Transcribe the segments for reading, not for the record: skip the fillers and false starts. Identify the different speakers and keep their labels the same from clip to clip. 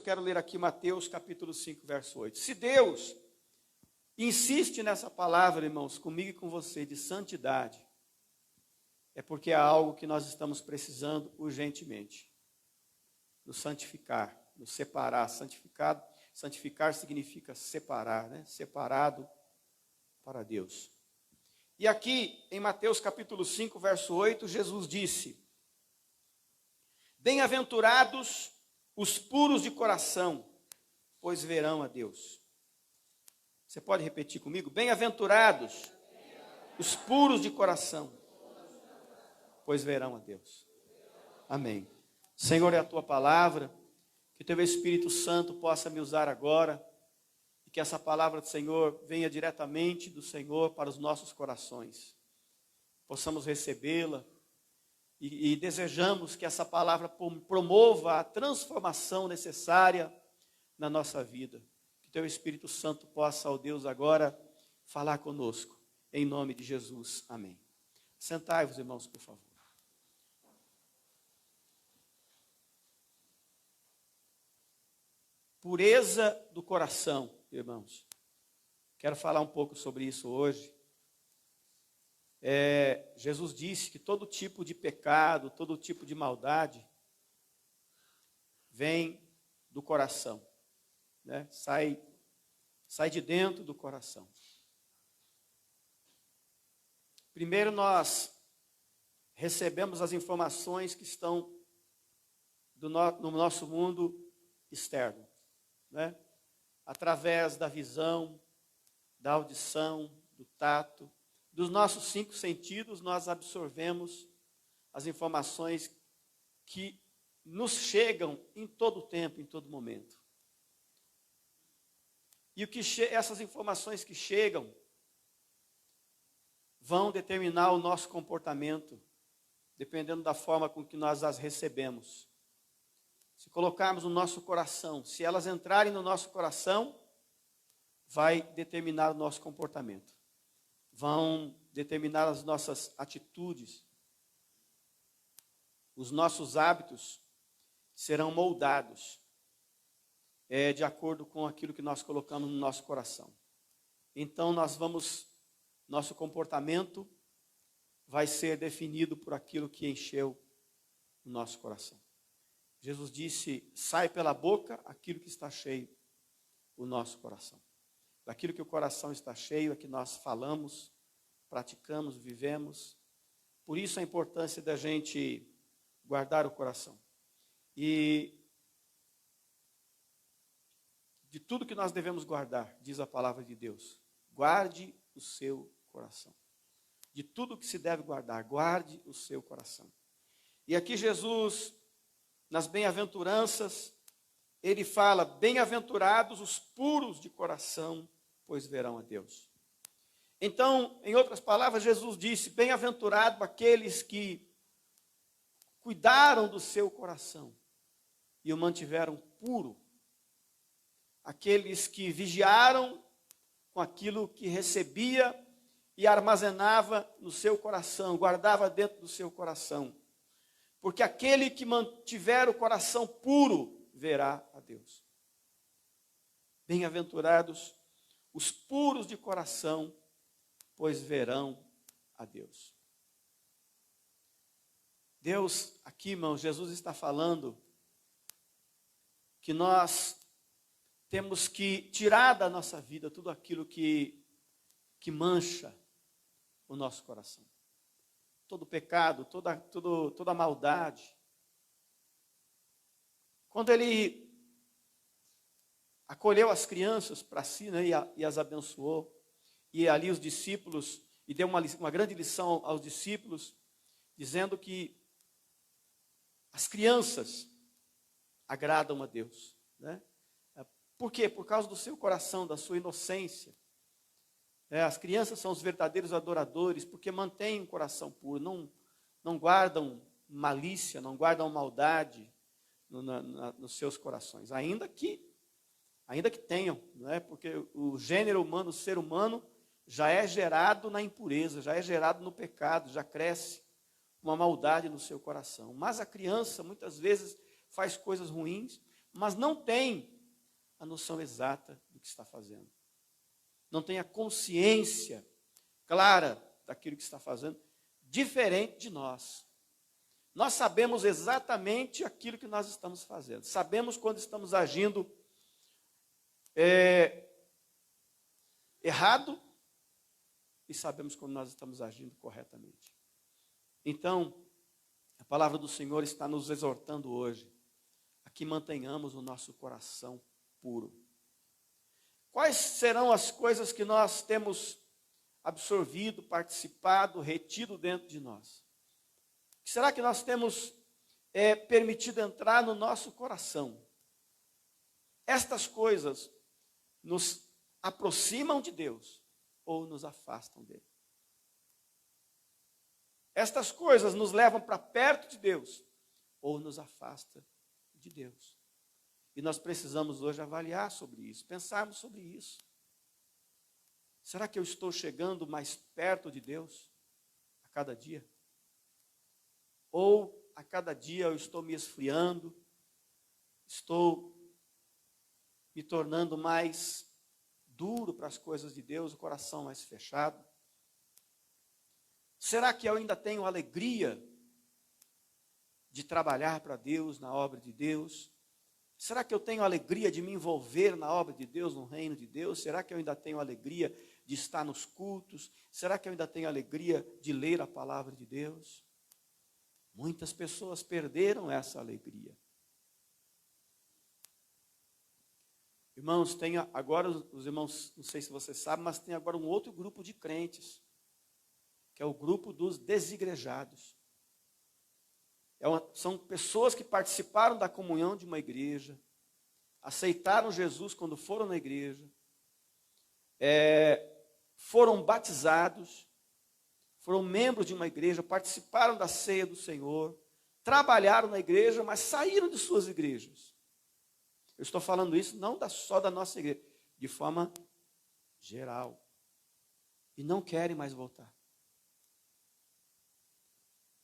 Speaker 1: Quero ler aqui Mateus capítulo 5, verso 8. Se Deus insiste nessa palavra, irmãos, comigo e com você, de santidade, é porque é algo que nós estamos precisando urgentemente. Nos santificar, nos separar. Santificar significa separar, né? Separado para Deus. E aqui, em Mateus capítulo 5, verso 8, Jesus disse: bem-aventurados os puros de coração, pois verão a Deus. Você pode repetir comigo? Bem-aventurados os puros de coração, pois verão a Deus. Amém. Senhor, é a tua palavra, que teu Espírito Santo possa me usar agora, e que essa palavra do Senhor venha diretamente do Senhor para os nossos corações. Possamos recebê-la e desejamos que essa palavra promova a transformação necessária na nossa vida. Que teu Espírito Santo possa, ó Deus, agora falar conosco, em nome de Jesus. Amém. Sentai-vos, irmãos, por favor. Pureza do coração, irmãos. Quero falar um pouco sobre isso hoje. Jesus disse que todo tipo de pecado, todo tipo de maldade vem do coração, né? Sai de dentro do coração. Primeiro nós recebemos as informações que estão no nosso mundo externo, né? Através da visão, da audição, do tato, dos nossos 5 sentidos, nós absorvemos as informações que nos chegam em todo tempo, em todo momento. E essas informações que chegam vão determinar o nosso comportamento, dependendo da forma com que nós as recebemos. Se colocarmos no nosso coração, se elas entrarem no nosso coração, vai determinar o nosso comportamento. Vão determinar as nossas atitudes. Os nossos hábitos serão moldados de acordo com aquilo que nós colocamos no nosso coração. Então nosso comportamento vai ser definido por aquilo que encheu o nosso coração. Jesus disse: sai pela boca aquilo que está cheio, o nosso coração. Daquilo que o coração está cheio é que nós falamos, praticamos, vivemos. Por isso a importância da gente guardar o coração. E de tudo que nós devemos guardar, diz a palavra de Deus, guarde o seu coração. De tudo que se deve guardar, guarde o seu coração. E aqui Jesus, nas bem-aventuranças, ele fala: bem-aventurados os puros de coração, pois verão a Deus. Então, em outras palavras, Jesus disse: bem-aventurado aqueles que cuidaram do seu coração e o mantiveram puro. Aqueles que vigiaram com aquilo que recebia e armazenava no seu coração, guardava dentro do seu coração. Porque aquele que mantiver o coração puro verá a Deus. Bem-aventurados os puros de coração, pois verão a Deus. Deus, aqui, irmãos, Jesus está falando que nós temos que tirar da nossa vida tudo aquilo que mancha o nosso coração. Todo pecado, toda maldade. Quando ele acolheu as crianças para si, né, e as abençoou, e ali os discípulos, e deu uma grande lição aos discípulos, dizendo que as crianças agradam a Deus, né? Por quê? Por causa do seu coração, da sua inocência. As crianças são os verdadeiros adoradores, porque mantêm um coração puro, não guardam malícia, não guardam maldade nos seus corações, ainda que tenham, não é? Porque o gênero humano, o ser humano, já é gerado na impureza, já é gerado no pecado, já cresce uma maldade no seu coração. Mas a criança, muitas vezes, faz coisas ruins, mas não tem a noção exata do que está fazendo. Não tem a consciência clara daquilo que está fazendo, diferente de nós. Nós sabemos exatamente aquilo que nós estamos fazendo. Sabemos quando estamos agindo errado e sabemos quando nós estamos agindo corretamente. Então, a palavra do Senhor está nos exortando hoje a que mantenhamos o nosso coração puro. Quais serão as coisas que nós temos absorvido, participado, retido dentro de nós? Será que nós temos permitido entrar no nosso coração? Estas coisas nos aproximam de Deus ou nos afastam dele? Estas coisas nos levam para perto de Deus ou nos afastam de Deus? E nós precisamos hoje avaliar sobre isso, pensarmos sobre isso. Será que eu estou chegando mais perto de Deus a cada dia? Ou a cada dia eu estou me esfriando, estou me tornando mais duro para as coisas de Deus, o coração mais fechado? Será que eu ainda tenho alegria de trabalhar para Deus, na obra de Deus? Será que eu tenho alegria de me envolver na obra de Deus, no reino de Deus? Será que eu ainda tenho alegria de estar nos cultos? Será que eu ainda tenho alegria de ler a palavra de Deus? Muitas pessoas perderam essa alegria. Irmãos, tem agora, os irmãos, não sei se vocês sabem, mas tem agora um outro grupo de crentes, que é o grupo dos desigrejados. São pessoas que participaram da comunhão de uma igreja, aceitaram Jesus quando foram na igreja, foram batizados, foram membros de uma igreja, participaram da ceia do Senhor, trabalharam na igreja, mas saíram de suas igrejas. Eu estou falando isso não só da nossa igreja, de forma geral. E não querem mais voltar.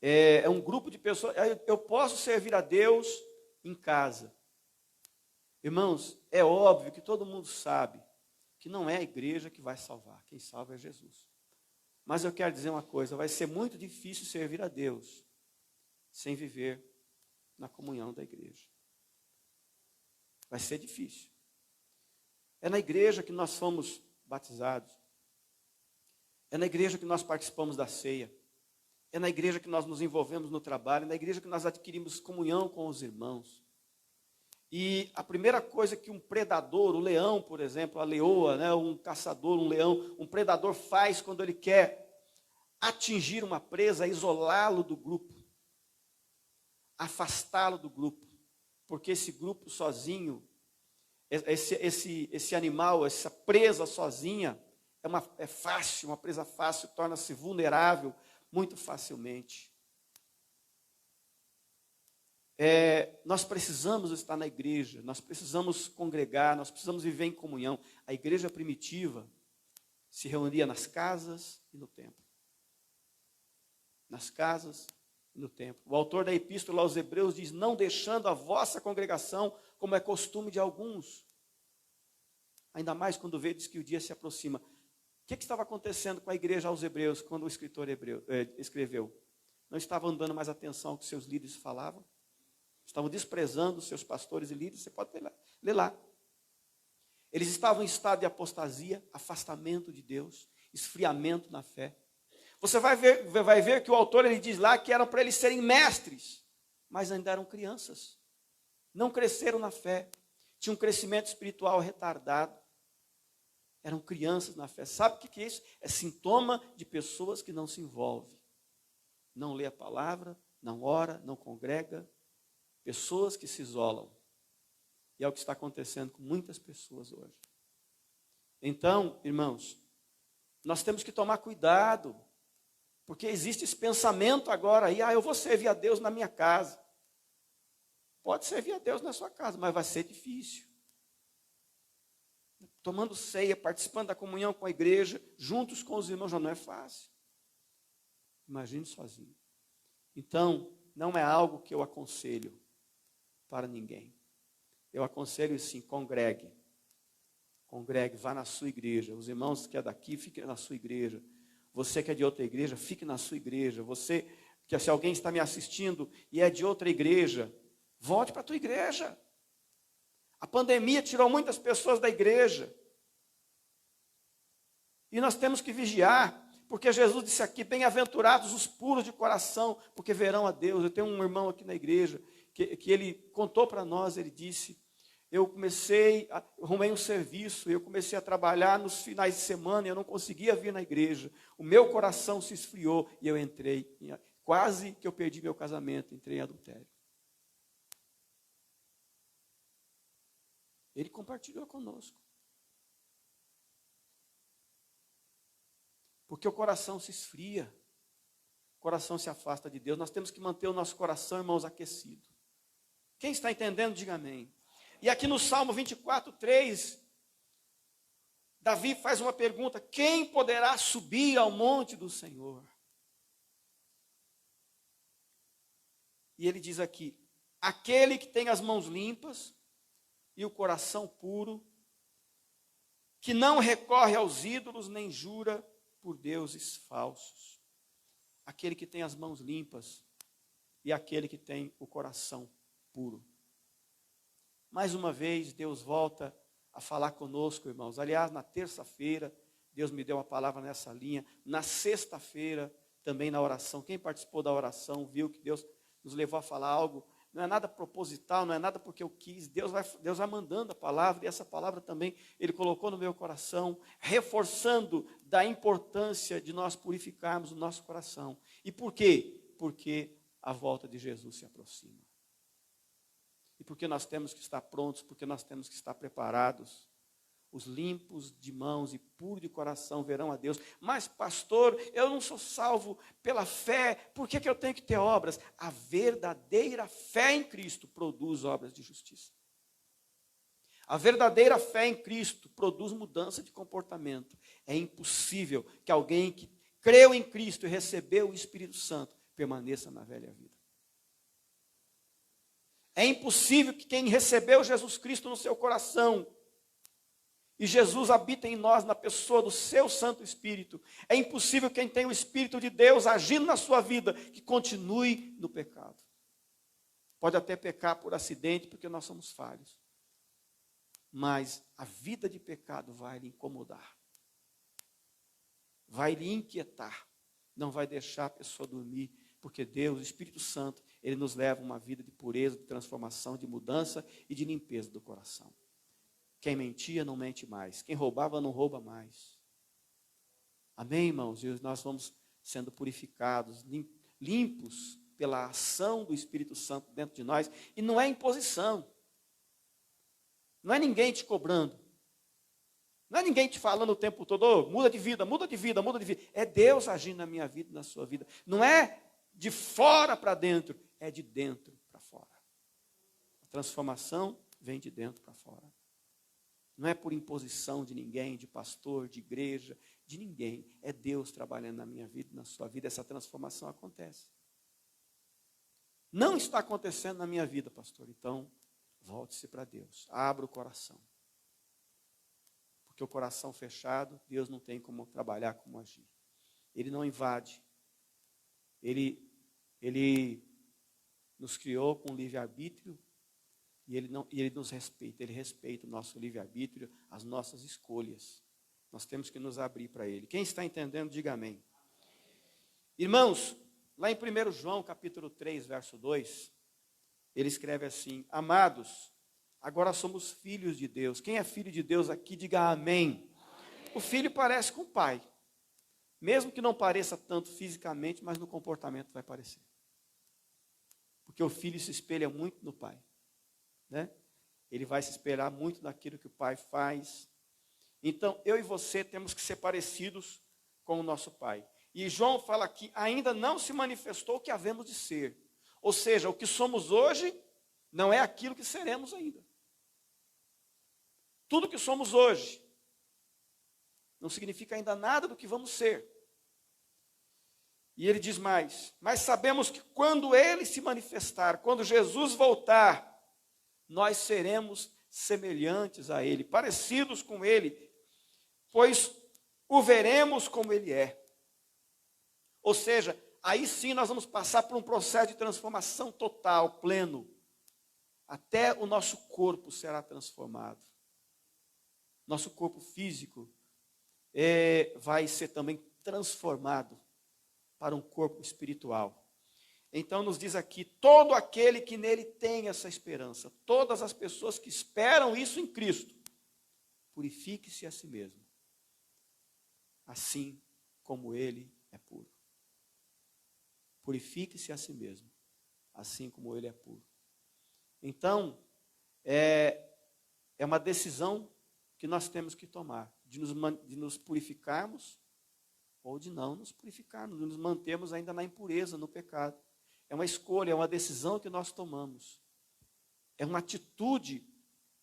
Speaker 1: É um grupo de pessoas. Eu posso servir a Deus em casa. Irmãos, é óbvio que todo mundo sabe que não é a igreja que vai salvar. Quem salva é Jesus. Mas eu quero dizer uma coisa: vai ser muito difícil servir a Deus sem viver na comunhão da igreja. Vai ser difícil. É na igreja que nós fomos batizados. É na igreja que nós participamos da ceia. É na igreja que nós nos envolvemos no trabalho. É na igreja que nós adquirimos comunhão com os irmãos. E a primeira coisa que um predador, o leão, por exemplo, a leoa, né, um caçador, um leão, um predador faz quando ele quer atingir uma presa, é isolá-lo do grupo, afastá-lo do grupo, porque esse grupo sozinho, esse animal, essa presa sozinha, é fácil, uma presa fácil, torna-se vulnerável muito facilmente. Nós precisamos estar na igreja, nós precisamos congregar, nós precisamos viver em comunhão. A igreja primitiva se reunia nas casas e no templo. Nas casas e no templo. O autor da epístola aos Hebreus diz: não deixando a vossa congregação, como é costume de alguns. Ainda mais quando vedes que o dia se aproxima. O que estava acontecendo com a igreja aos Hebreus, quando o escritor escreveu? Não estavam dando mais atenção ao que seus líderes falavam? Estavam desprezando os seus pastores e líderes? Você pode ler lá. Eles estavam em estado de apostasia, afastamento de Deus, esfriamento na fé. Você vai ver que o autor ele diz lá que eram para eles serem mestres, mas ainda eram crianças. Não cresceram na fé. Tinham um crescimento espiritual retardado. Eram crianças na fé. Sabe o que é isso? É sintoma de pessoas que não se envolvem. Não lê a palavra, não ora, não congrega. Pessoas que se isolam. E é o que está acontecendo com muitas pessoas hoje. Então, irmãos, nós temos que tomar cuidado, porque existe esse pensamento agora aí: eu vou servir a Deus na minha casa. Pode servir a Deus na sua casa, mas vai ser difícil. Tomando ceia, participando da comunhão com a igreja, juntos com os irmãos, já não é fácil. Imagine sozinho. Então, não é algo que eu aconselho para ninguém. eu aconselho sim, congregue. Congregue, vá na sua igreja. Os irmãos que é daqui, fiquem na sua igreja. Você que é de outra igreja, fique na sua igreja. Você, que se alguém está me assistindo e é de outra igreja, volte para a tua igreja. A pandemia tirou muitas pessoas da igreja. E nós temos que vigiar, porque Jesus disse aqui, bem-aventurados os puros de coração, porque verão a Deus. Eu tenho um irmão aqui na igreja, que ele contou para nós, ele disse, arrumei um serviço, eu comecei a trabalhar nos finais de semana, e eu não conseguia vir na igreja. O meu coração se esfriou, e eu entrei, quase que eu perdi meu casamento, entrei em adultério. Ele compartilhou conosco. Porque o coração se esfria, o coração se afasta de Deus. Nós temos que manter o nosso coração, irmãos, aquecido. Quem está entendendo, diga amém. E aqui no Salmo 24:3, Davi faz uma pergunta: quem poderá subir ao monte do Senhor? E ele diz aqui, aquele que tem as mãos limpas e o coração puro, que não recorre aos ídolos, nem jura por deuses falsos. Aquele que tem as mãos limpas e aquele que tem o coração puro. Mais uma vez, Deus volta a falar conosco, irmãos. Aliás, na terça-feira, Deus me deu uma palavra nessa linha. Na sexta-feira, também na oração. Quem participou da oração viu que Deus nos levou a falar algo. Não é nada proposital, não é nada porque eu quis. Deus vai mandando a palavra, e essa palavra também Ele colocou no meu coração, reforçando da importância de nós purificarmos o nosso coração. E por quê? Porque a volta de Jesus se aproxima. E porque nós temos que estar prontos, porque nós temos que estar preparados. Os limpos de mãos e puros de coração verão a Deus. Mas, pastor, eu não sou salvo pela fé, por que eu tenho que ter obras? A verdadeira fé em Cristo produz obras de justiça. A verdadeira fé em Cristo produz mudança de comportamento. É impossível que alguém que creu em Cristo e recebeu o Espírito Santo permaneça na velha vida. É impossível que quem recebeu Jesus Cristo no seu coração, e Jesus habita em nós na pessoa do seu Santo Espírito, é impossível quem tem o Espírito de Deus agindo na sua vida, que continue no pecado. Pode até pecar por acidente, porque nós somos falhos. Mas a vida de pecado vai lhe incomodar. Vai lhe inquietar. Não vai deixar a pessoa dormir, porque Deus, o Espírito Santo, Ele nos leva a uma vida de pureza, de transformação, de mudança e de limpeza do coração. Quem mentia não mente mais. Quem roubava não rouba mais. Amém, irmãos? E nós vamos sendo purificados, limpos pela ação do Espírito Santo dentro de nós. E não é imposição. Não é ninguém te cobrando. Não é ninguém te falando o tempo todo, oh, muda de vida, muda de vida, muda de vida. É Deus agindo na minha vida e na sua vida. Não é de fora para dentro, é de dentro para fora. A transformação vem de dentro para fora. Não é por imposição de ninguém, de pastor, de igreja, de ninguém. É Deus trabalhando na minha vida e na sua vida. Essa transformação acontece. Não está acontecendo na minha vida, pastor. Então, volte-se para Deus. Abra o coração. Porque o coração fechado, Deus não tem como trabalhar, como agir. Ele não invade. Ele nos criou com livre-arbítrio e ele nos respeita. Ele respeita o nosso livre-arbítrio, as nossas escolhas. Nós temos que nos abrir para Ele. Quem está entendendo, diga amém. Irmãos, lá em 1 João, capítulo 3, verso 2, ele escreve assim: amados, agora somos filhos de Deus. Quem é filho de Deus aqui, diga amém. O filho parece com o pai. Mesmo que não pareça tanto fisicamente, mas no comportamento vai parecer. Porque o filho se espelha muito no pai. Né? Ele vai se espelhar muito naquilo que o pai faz. Então, eu e você temos que ser parecidos com o nosso pai. E João fala que ainda não se manifestou o que havemos de ser. Ou seja, o que somos hoje não é aquilo que seremos ainda. Tudo que somos hoje não significa ainda nada do que vamos ser. E ele diz mais: mas sabemos que quando ele se manifestar, quando Jesus voltar, nós seremos semelhantes a Ele, parecidos com Ele, pois o veremos como Ele é. Ou seja, aí sim nós vamos passar por um processo de transformação total, pleno. Até o nosso corpo será transformado. Nosso corpo físico vai ser também transformado para um corpo espiritual. Então nos diz aqui, todo aquele que nele tem essa esperança, todas as pessoas que esperam isso em Cristo, purifique-se a si mesmo, assim como ele é puro. Purifique-se a si mesmo, assim como ele é puro. Então, é uma decisão que nós temos que tomar, de nos purificarmos ou de não nos purificarmos, de nos mantermos ainda na impureza, no pecado. É uma escolha, é uma decisão que nós tomamos. É uma atitude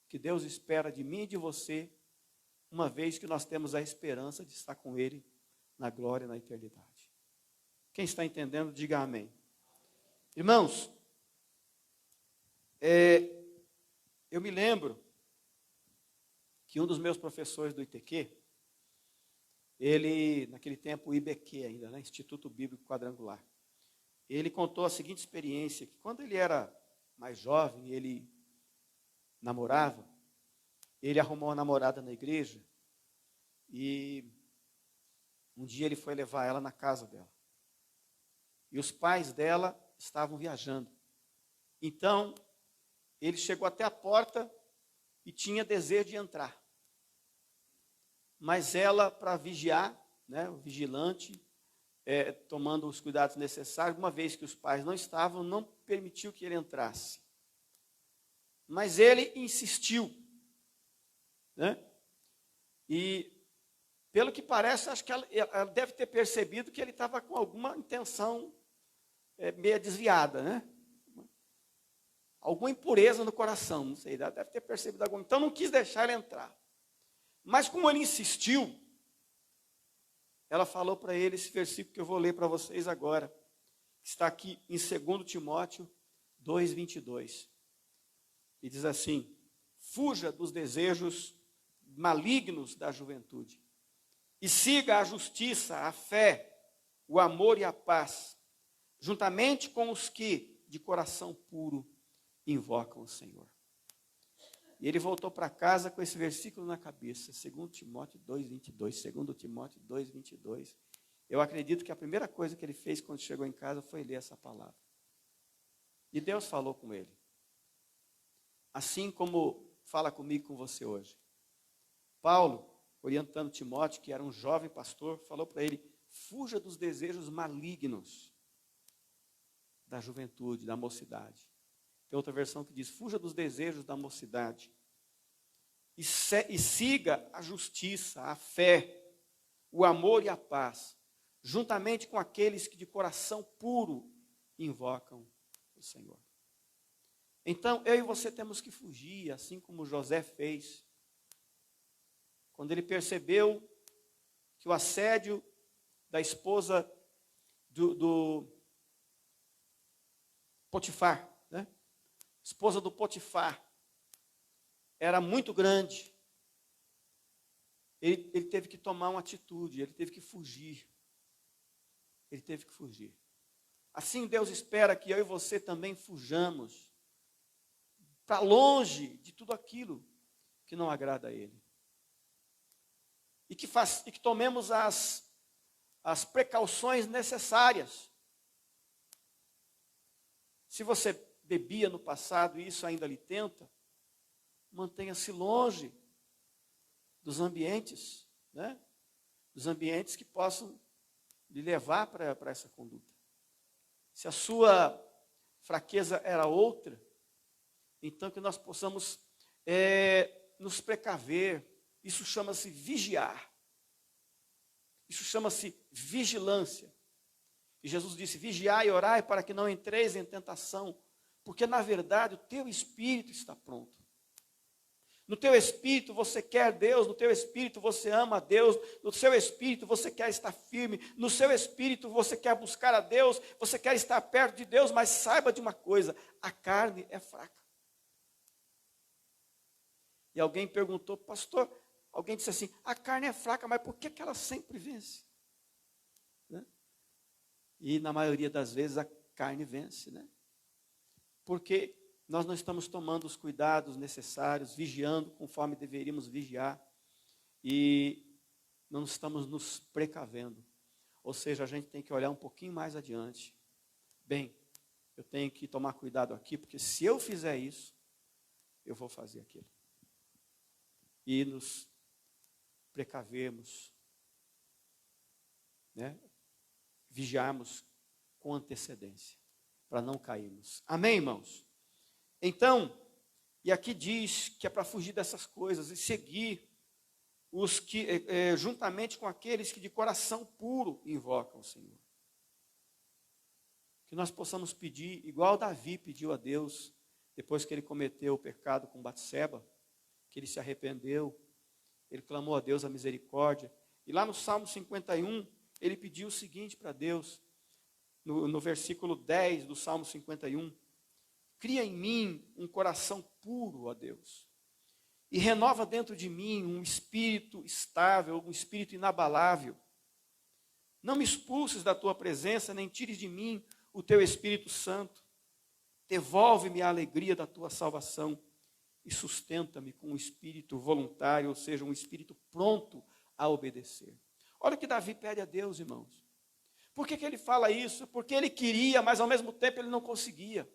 Speaker 1: que Deus espera de mim e de você, uma vez que nós temos a esperança de estar com Ele na glória e na eternidade. Quem está entendendo, diga amém. Irmãos, eu me lembro que um dos meus professores do ITQ, ele, naquele tempo, o IBQ ainda, né, Instituto Bíblico Quadrangular, ele contou a seguinte experiência, que quando ele era mais jovem, ele namorava, ele arrumou uma namorada na igreja, e um dia ele foi levar ela na casa dela. E os pais dela estavam viajando. Então, ele chegou até a porta e tinha desejo de entrar. Mas ela, para vigiar, né, o vigilante, tomando os cuidados necessários, uma vez que os pais não estavam, não permitiu que ele entrasse. Mas ele insistiu, né? E, pelo que parece, acho que ela deve ter percebido que ele estava com alguma intenção meio desviada, né? Alguma impureza no coração, não sei, ela deve ter percebido alguma. Então não quis deixar ele entrar. Mas como ele insistiu, ela falou para ele esse versículo que eu vou ler para vocês agora, que está aqui em 2 Timóteo 2:22. E diz assim: fuja dos desejos malignos da juventude e siga a justiça, a fé, o amor e a paz, juntamente com os que de coração puro invocam o Senhor. E ele voltou para casa com esse versículo na cabeça, 2 Timóteo 2:22, 2 Timóteo 2:22. Eu acredito que a primeira coisa que ele fez quando chegou em casa foi ler essa palavra. E Deus falou com ele. Assim como fala comigo e com você hoje. Paulo, orientando Timóteo, que era um jovem pastor, falou para ele: fuja dos desejos malignos da juventude, da mocidade. Tem outra versão que diz: fuja dos desejos da mocidade e siga a justiça, a fé, o amor e a paz, juntamente com aqueles que de coração puro invocam o Senhor. Então, eu e você temos que fugir, assim como José fez, quando ele percebeu que o assédio da esposa do Potifar, né? Esposa do Potifar, era muito grande. Ele teve que tomar uma atitude, ele teve que fugir. Ele teve que fugir. Assim Deus espera que eu e você também fujamos para longe de tudo aquilo que não agrada a Ele. E que tomemos as precauções necessárias. Se você bebia no passado e isso ainda lhe tenta, mantenha-se longe dos ambientes, né? Dos ambientes que possam lhe levar para essa conduta. Se a sua fraqueza era outra, então que nós possamos nos precaver. Isso chama-se vigiar. Isso chama-se vigilância. E Jesus disse: vigiai e orai para que não entreis em tentação, porque na verdade o teu espírito está pronto. No teu espírito você quer Deus, no teu espírito você ama a Deus, no seu espírito você quer estar firme, no seu espírito você quer buscar a Deus, você quer estar perto de Deus, mas saiba de uma coisa: a carne é fraca. E alguém perguntou, pastor, alguém disse assim, a carne é fraca, mas por que ela sempre vence? Né? E na maioria das vezes a carne vence, né? Porque nós não estamos tomando os cuidados necessários, vigiando conforme deveríamos vigiar, e não estamos nos precavendo. Ou seja, a gente tem que olhar um pouquinho mais adiante. Bem, eu tenho que tomar cuidado aqui, porque se eu fizer isso, eu vou fazer aquilo. E nos precavermos, né? Vigiarmos com antecedência, para não cairmos. Amém, irmãos? Então, e aqui diz que é para fugir dessas coisas e seguir os que, juntamente com aqueles que de coração puro invocam o Senhor. Que nós possamos pedir, igual Davi pediu a Deus, depois que ele cometeu o pecado com Batseba, que ele se arrependeu, ele clamou a Deus a misericórdia. E lá no Salmo 51, ele pediu o seguinte para Deus, no versículo 10 do Salmo 51, cria em mim um coração puro, ó Deus, e renova dentro de mim um espírito estável, um espírito inabalável. Não me expulses da tua presença, nem tires de mim o teu Espírito Santo. Devolve-me a alegria da tua salvação e sustenta-me com um espírito voluntário, ou seja, um espírito pronto a obedecer. Olha o que Davi pede a Deus, irmãos. Por que ele fala isso? Porque ele queria, mas ao mesmo tempo ele não conseguia.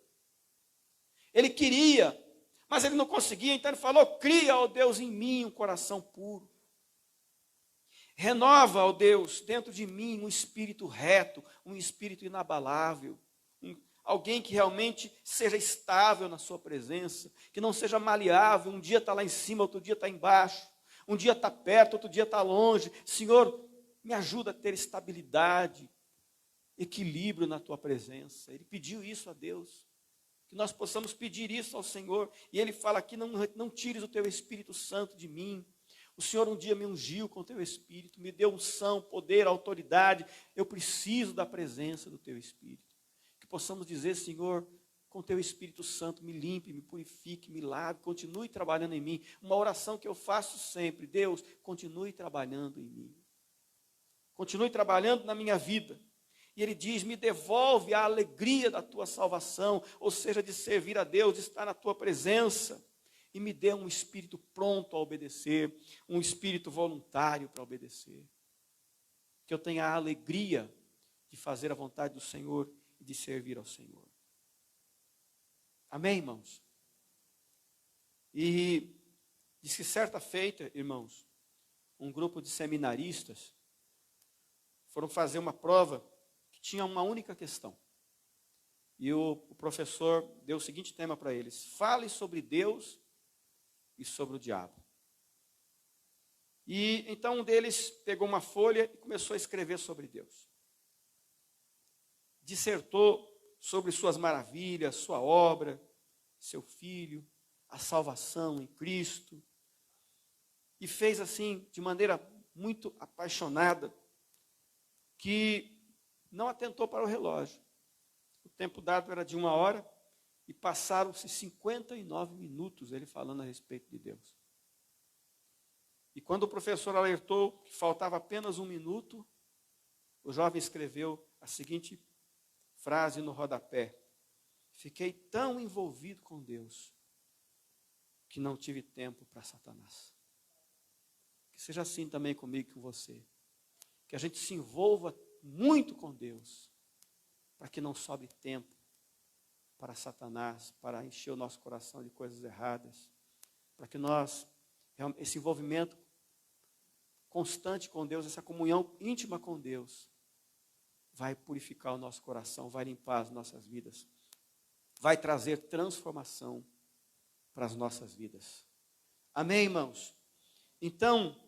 Speaker 1: Ele queria, mas ele não conseguia, então ele falou, cria, ó Deus, em mim um coração puro. Renova, ó Deus, dentro de mim um espírito reto, um espírito inabalável. Alguém que realmente seja estável na sua presença, que não seja maleável, um dia está lá em cima, outro dia está embaixo, um dia está perto, outro dia está longe. Senhor, me ajuda a ter estabilidade, equilíbrio na tua presença. Ele pediu isso a Deus, que nós possamos pedir isso ao Senhor. E ele fala aqui, não tires o teu Espírito Santo de mim. O Senhor um dia me ungiu com o teu Espírito, me deu unção, poder, autoridade. Eu preciso da presença do teu Espírito. Que possamos dizer, Senhor, com o teu Espírito Santo, me limpe, me purifique, me lave, continue trabalhando em mim. Uma oração que eu faço sempre, Deus, continue trabalhando em mim. Continue trabalhando na minha vida. E ele diz, me devolve a alegria da tua salvação, ou seja, de servir a Deus, de estar na tua presença. E me dê um espírito pronto a obedecer, um espírito voluntário para obedecer. Que eu tenha a alegria de fazer a vontade do Senhor e de servir ao Senhor. Amém, irmãos? E diz que certa feita, irmãos, um grupo de seminaristas foram fazer uma prova que tinha uma única questão. E o professor deu o seguinte tema para eles: fale sobre Deus e sobre o diabo. E então um deles pegou uma folha e começou a escrever sobre Deus. Dissertou sobre suas maravilhas, sua obra, seu filho, a salvação em Cristo. E fez assim, de maneira muito apaixonada, que não atentou para o relógio. O tempo dado era de 1 hora e passaram-se 59 minutos ele falando a respeito de Deus. E quando o professor alertou que faltava apenas 1 minuto, o jovem escreveu a seguinte frase no rodapé: fiquei tão envolvido com Deus que não tive tempo para Satanás. Que seja assim também comigo e com você. Que a gente se envolva muito com Deus, para que não sobre tempo para Satanás, para encher o nosso coração de coisas erradas, para que nós, esse envolvimento constante com Deus, essa comunhão íntima com Deus, vai purificar o nosso coração, vai limpar as nossas vidas, vai trazer transformação para as nossas vidas. Amém, irmãos? Então,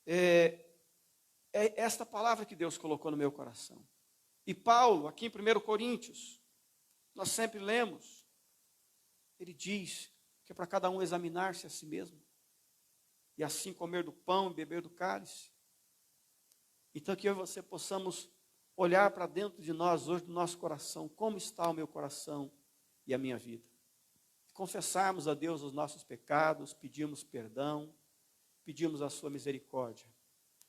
Speaker 1: é esta palavra que Deus colocou no meu coração. E Paulo, aqui em 1 Coríntios, nós sempre lemos, ele diz que é para cada um examinar-se a si mesmo, e assim comer do pão e beber do cálice. Então que eu e você possamos olhar para dentro de nós hoje, do nosso coração, como está o meu coração e a minha vida. confessarmos a Deus os nossos pecados, pedirmos perdão, pedimos a sua misericórdia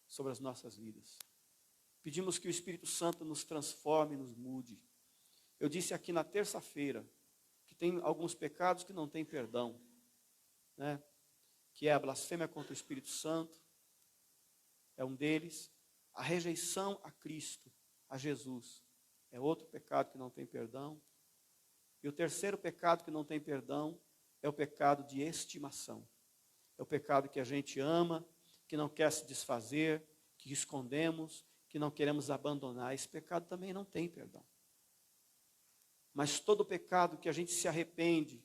Speaker 1: sobre as nossas vidas. Pedimos que o Espírito Santo nos transforme, nos mude. Eu disse aqui na terça-feira que tem alguns pecados que não têm perdão, né? Que é a blasfêmia contra o Espírito Santo, é um deles. A rejeição a Cristo, a Jesus, é outro pecado que não tem perdão. E o terceiro pecado que não tem perdão é o pecado de estimação. É o pecado que a gente ama, que não quer se desfazer, que escondemos, que não queremos abandonar. Esse pecado também não tem perdão. Mas todo pecado que a gente se arrepende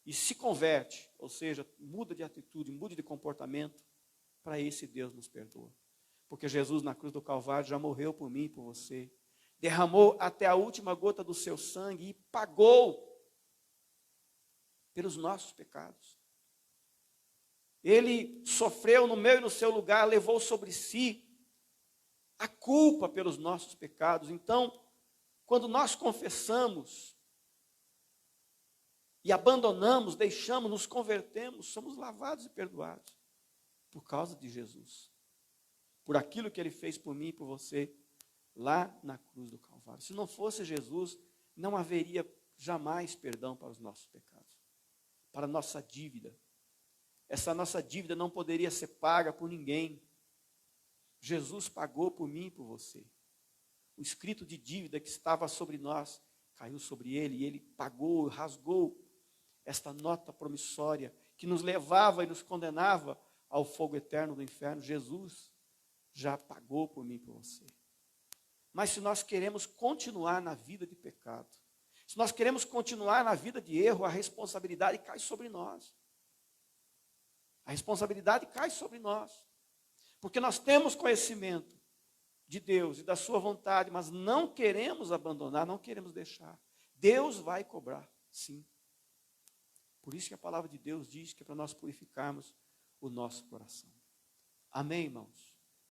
Speaker 1: e se converte, ou seja, muda de atitude, muda de comportamento, para esse Deus nos perdoa. Porque Jesus na cruz do Calvário já morreu por mim e por você. Derramou até a última gota do seu sangue e pagou pelos nossos pecados. Ele sofreu no meu e no seu lugar, levou sobre si a culpa pelos nossos pecados. Então, quando nós confessamos e abandonamos, deixamos, nos convertemos, somos lavados e perdoados por causa de Jesus. Por aquilo que Ele fez por mim e por você lá na cruz do Calvário. Se não fosse Jesus, não haveria jamais perdão para os nossos pecados, para a nossa dívida. Essa nossa dívida não poderia ser paga por ninguém. Jesus pagou por mim e por você. O escrito de dívida que estava sobre nós caiu sobre Ele, e Ele pagou, rasgou esta nota promissória que nos levava e nos condenava ao fogo eterno do inferno. Jesus já pagou por mim e por você. Mas se nós queremos continuar na vida de pecado, se nós queremos continuar na vida de erro, a responsabilidade cai sobre nós. A responsabilidade cai sobre nós. Porque nós temos conhecimento de Deus e da sua vontade, mas não queremos abandonar, não queremos deixar. Deus vai cobrar, sim. Por isso que a palavra de Deus diz que é para nós purificarmos o nosso coração. Amém, irmãos?